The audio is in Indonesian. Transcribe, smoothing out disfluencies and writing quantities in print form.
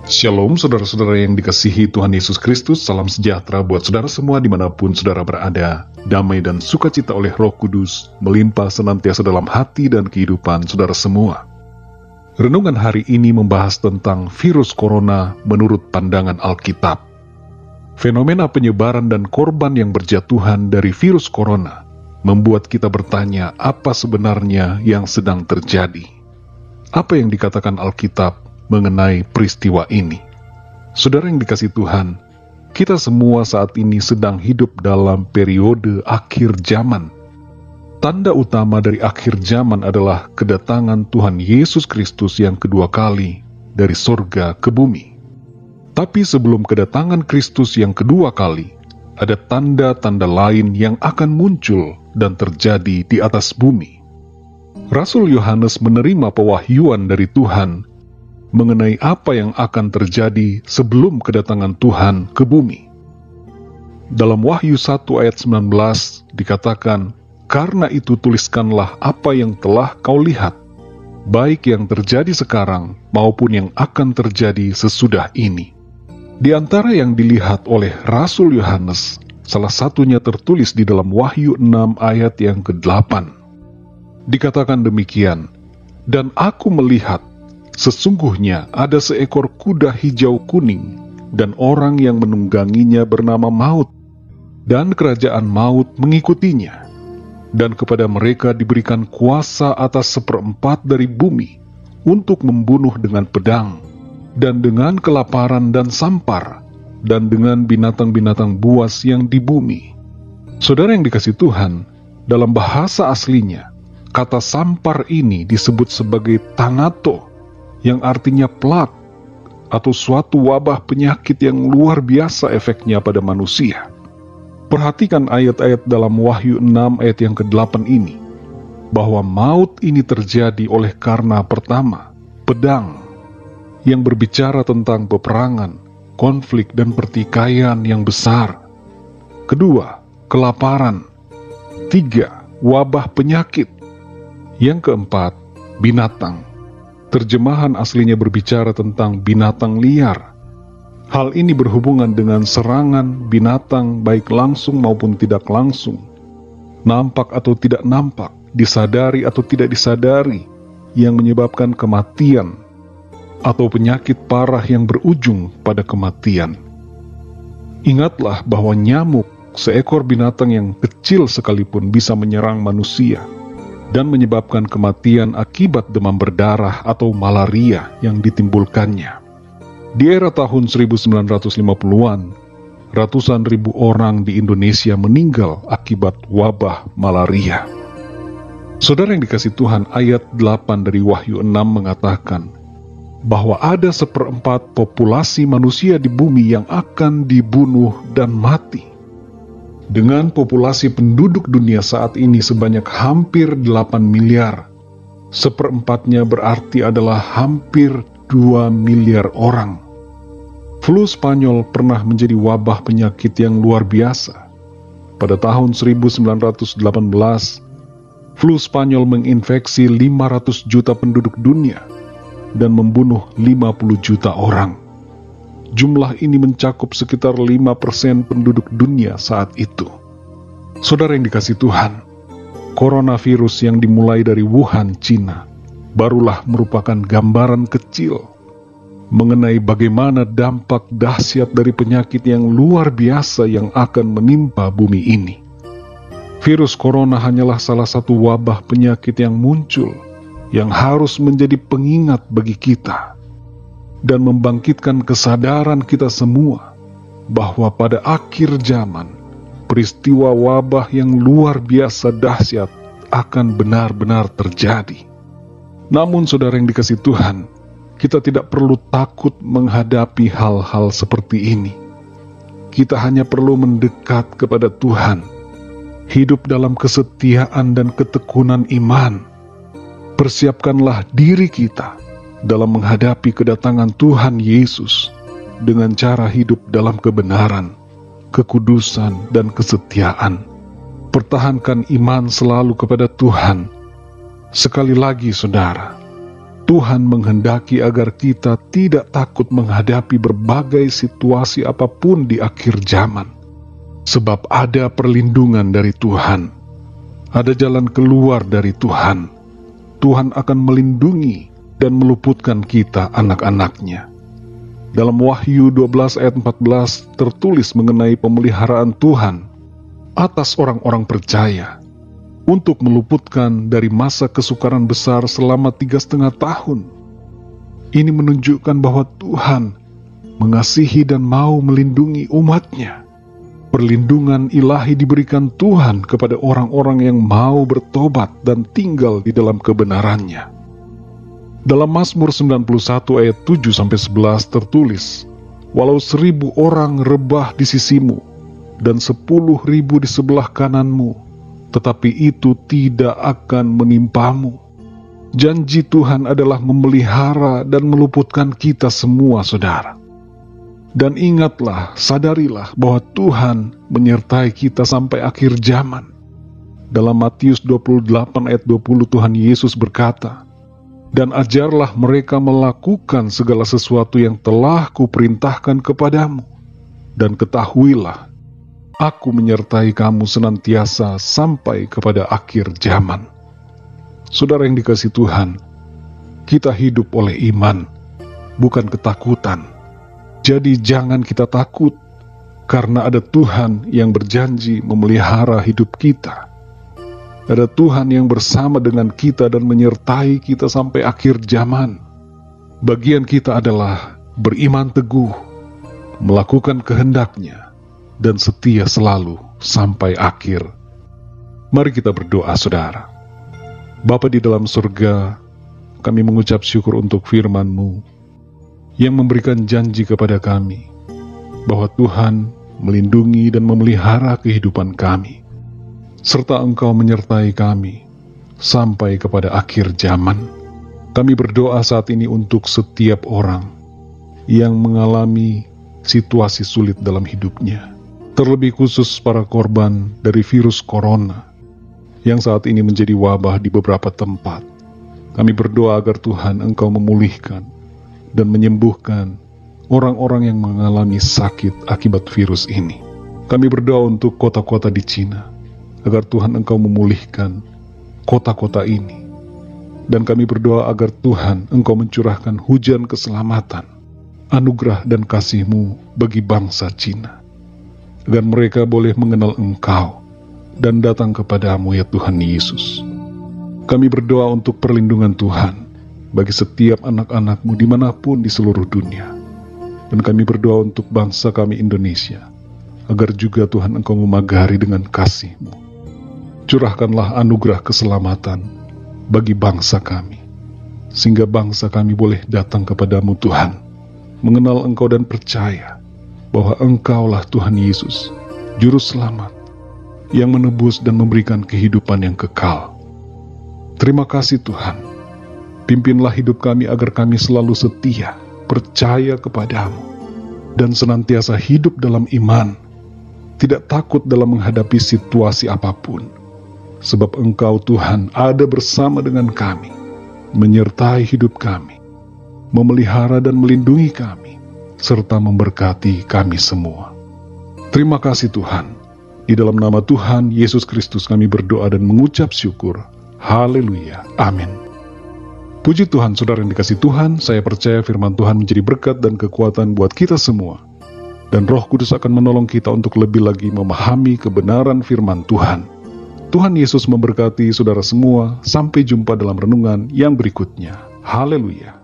Shalom saudara-saudara yang dikasihi Tuhan Yesus Kristus, salam sejahtera buat saudara semua dimanapun saudara berada. Damai dan sukacita oleh Roh Kudus melimpah senantiasa dalam hati dan kehidupan saudara semua. Renungan hari ini membahas tentang virus corona menurut pandangan Alkitab. Fenomena penyebaran dan korban yang berjatuhan dari virus corona membuat kita bertanya apa sebenarnya yang sedang terjadi. Apa yang dikatakan Alkitab mengenai peristiwa ini? Saudara yang dikasihi Tuhan, kita semua saat ini sedang hidup dalam periode akhir zaman. Tanda utama dari akhir zaman adalah kedatangan Tuhan Yesus Kristus yang kedua kali dari sorga ke bumi. Tapi sebelum kedatangan Kristus yang kedua kali, ada tanda-tanda lain yang akan muncul dan terjadi di atas bumi. Rasul Yohanes menerima pewahyuan dari Tuhan mengenai apa yang akan terjadi sebelum kedatangan Tuhan ke bumi. Dalam Wahyu 1 ayat 19 dikatakan, "Karena itu tuliskanlah apa yang telah kau lihat, baik yang terjadi sekarang maupun yang akan terjadi sesudah ini." Di antara yang dilihat oleh Rasul Yohanes, salah satunya tertulis di dalam Wahyu 6 ayat yang ke-8. Dikatakan demikian, "Dan aku melihat, sesungguhnya ada seekor kuda hijau kuning, dan orang yang menungganginya bernama Maut, dan kerajaan maut mengikutinya. Dan kepada mereka diberikan kuasa atas 1/4 dari bumi, untuk membunuh dengan pedang, dan dengan kelaparan dan sampar, dan dengan binatang-binatang buas yang di bumi." Saudara yang dikasihi Tuhan, dalam bahasa aslinya, kata sampar ini disebut sebagai tanato, yang artinya plak, atau suatu wabah penyakit yang luar biasa efeknya pada manusia. Perhatikan ayat-ayat dalam Wahyu 6 ayat yang ke-8 ini, bahwa maut ini terjadi oleh karena pertama, pedang, yang berbicara tentang peperangan, konflik dan pertikaian yang besar. Kedua, kelaparan. Tiga, wabah penyakit. Yang keempat, binatang. Terjemahan aslinya berbicara tentang binatang liar. Hal ini berhubungan dengan serangan binatang baik langsung maupun tidak langsung, nampak atau tidak nampak, disadari atau tidak disadari, yang menyebabkan kematian atau penyakit parah yang berujung pada kematian. Ingatlah bahwa nyamuk, seekor binatang yang kecil sekalipun, bisa menyerang manusia dan menyebabkan kematian akibat demam berdarah atau malaria yang ditimbulkannya. Di era tahun 1950-an, ratusan ribu orang di Indonesia meninggal akibat wabah malaria. Saudara yang dikasihi Tuhan, ayat 8 dari Wahyu 6 mengatakan bahwa ada 1/4 populasi manusia di bumi yang akan dibunuh dan mati. Dengan populasi penduduk dunia saat ini sebanyak hampir 8 miliar, 1/4-nya berarti adalah hampir 2 miliar orang. Flu Spanyol pernah menjadi wabah penyakit yang luar biasa. Pada tahun 1918, flu Spanyol menginfeksi 500 juta penduduk dunia dan membunuh 50 juta orang. Jumlah ini mencakup sekitar 5% penduduk dunia saat itu. Saudara yang dikasihi Tuhan, coronavirus yang dimulai dari Wuhan, Cina, barulah merupakan gambaran kecil mengenai bagaimana dampak dahsyat dari penyakit yang luar biasa yang akan menimpa bumi ini. Virus corona hanyalah salah satu wabah penyakit yang muncul, yang harus menjadi pengingat bagi kita dan membangkitkan kesadaran kita semua bahwa pada akhir zaman, peristiwa wabah yang luar biasa dahsyat akan benar-benar terjadi. Namun saudara yang dikasihi Tuhan, kita tidak perlu takut menghadapi hal-hal seperti ini. Kita hanya perlu mendekat kepada Tuhan, hidup dalam kesetiaan dan ketekunan iman. Persiapkanlah diri kita dalam menghadapi kedatangan Tuhan Yesus dengan cara hidup dalam kebenaran, kekudusan, dan kesetiaan. Pertahankan iman selalu kepada Tuhan. Sekali lagi saudara, Tuhan menghendaki agar kita tidak takut menghadapi berbagai situasi apapun di akhir zaman. Sebab ada perlindungan dari Tuhan. Ada jalan keluar dari Tuhan. Tuhan akan melindungi dan meluputkan kita anak-anaknya. Dalam Wahyu 12 ayat 14 tertulis mengenai pemeliharaan Tuhan atas orang-orang percaya untuk meluputkan dari masa kesukaran besar selama 3,5 tahun. Ini menunjukkan bahwa Tuhan mengasihi dan mau melindungi umatnya. Perlindungan ilahi diberikan Tuhan kepada orang-orang yang mau bertobat dan tinggal di dalam kebenarannya. Dalam Mazmur 91 ayat 7-11 tertulis, "Walau 1.000 orang rebah di sisimu, dan 10.000 di sebelah kananmu, tetapi itu tidak akan menimpamu." Janji Tuhan adalah memelihara dan meluputkan kita semua, saudara. Dan ingatlah, sadarilah bahwa Tuhan menyertai kita sampai akhir zaman. Dalam Matius 28 ayat 20 Tuhan Yesus berkata, "Dan ajarlah mereka melakukan segala sesuatu yang telah kuperintahkan kepadamu. Dan ketahuilah, Aku menyertai kamu senantiasa sampai kepada akhir zaman." Saudara yang dikasihi Tuhan, kita hidup oleh iman, bukan ketakutan. Jadi jangan kita takut, karena ada Tuhan yang berjanji memelihara hidup kita. Ada Tuhan yang bersama dengan kita dan menyertai kita sampai akhir zaman. Bagian kita adalah beriman teguh, melakukan kehendak-Nya, dan setia selalu sampai akhir. Mari kita berdoa, saudara. Bapa di dalam surga, kami mengucap syukur untuk firman-Mu yang memberikan janji kepada kami bahwa Tuhan melindungi dan memelihara kehidupan kami, serta Engkau menyertai kami sampai kepada akhir zaman. Kami berdoa saat ini untuk setiap orang yang mengalami situasi sulit dalam hidupnya, terlebih khusus para korban dari virus corona yang saat ini menjadi wabah di beberapa tempat. Kami berdoa agar Tuhan Engkau memulihkan dan menyembuhkan orang-orang yang mengalami sakit akibat virus ini. Kami berdoa untuk kota-kota di Cina, agar Tuhan Engkau memulihkan kota-kota ini. Dan kami berdoa agar Tuhan Engkau mencurahkan hujan keselamatan, anugerah dan kasih-Mu bagi bangsa Cina, agar mereka boleh mengenal Engkau dan datang kepadamu, ya Tuhan Yesus. Kami berdoa untuk perlindungan Tuhan bagi setiap anak-anak-Mu dimanapun di seluruh dunia. Dan kami berdoa untuk bangsa kami Indonesia, agar juga Tuhan Engkau memagari dengan kasih-Mu. Curahkanlah anugerah keselamatan bagi bangsa kami, sehingga bangsa kami boleh datang kepadamu Tuhan, mengenal Engkau dan percaya bahwa Engkaulah Tuhan Yesus, Juru Selamat, yang menebus dan memberikan kehidupan yang kekal. Terima kasih Tuhan. Pimpinlah hidup kami agar kami selalu setia, percaya kepadamu, dan senantiasa hidup dalam iman, tidak takut dalam menghadapi situasi apapun. Sebab Engkau Tuhan ada bersama dengan kami, menyertai hidup kami, memelihara dan melindungi kami, serta memberkati kami semua. Terima kasih Tuhan. Di dalam nama Tuhan Yesus Kristus kami berdoa dan mengucap syukur. Haleluya. Amin. Puji Tuhan, saudara yang dikasihi Tuhan, saya percaya firman Tuhan menjadi berkat dan kekuatan buat kita semua. Dan Roh Kudus akan menolong kita untuk lebih lagi memahami kebenaran firman Tuhan. Tuhan Yesus memberkati saudara semua. Sampai jumpa dalam renungan yang berikutnya. Haleluya.